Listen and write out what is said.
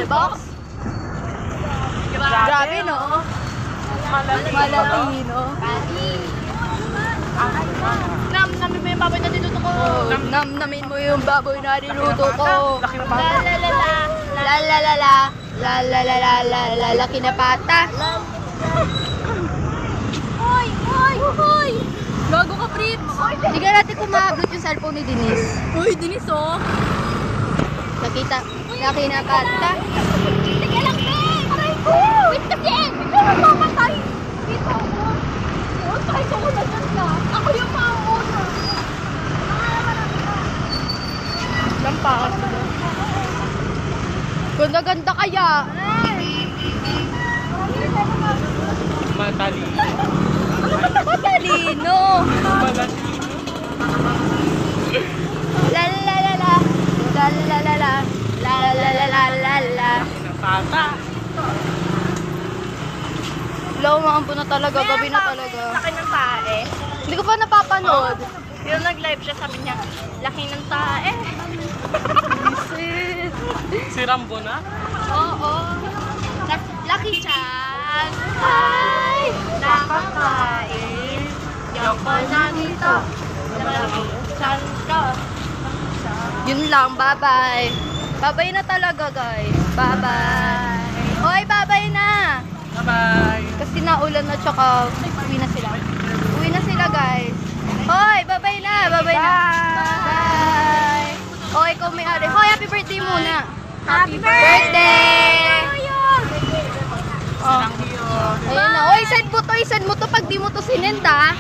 box? Grabe, no? Malatino. Namin mo yung baboy na niluto ko. Namin mo yung baboy na niluto ko. Laki na pata. Laki na pata. Hoy! Gago ka, Fritz! Hindi ka natin kumabot yung cellphone ni Denise. Uy, Denise, oh! Nakita, laki na pata. Sige lang, Ben! Aray ko! Wait kasi! Ikaw ang mamatay! Dito ako! Oh, kahit ako na dyan ka! Ako yung mauna! Lampas. Ganda-ganda kaya. Matalino. Matalino. Lalalala. Lalalala. Lalalala. Pata. Lumambo na talaga, gabi na talaga. Sa kanyang tae. Hindi ko pa napapanood. Yung nag-live siya, sabi niya, laki ng tae. Si Rambo na? Oo. Laki siyan. Ay! Nakakain. Yung ko na nito. Laki siyan ko. Yun lang, bye-bye. Bye-bye na talaga, guys. Bye-bye. Hoy, bye-bye na. Bye-bye. Kasi naulan na tsaka uwi na sila. Uwi na sila, guys. Hoy, bye-bye na. Bye-bye na. Bye. Hoy, ikaw may ari. Hoy, happy birthday muna. Happy Birthday! Oh. Thank you. Ayun na. Hoy, send mo to pag di mo to sinend, ha?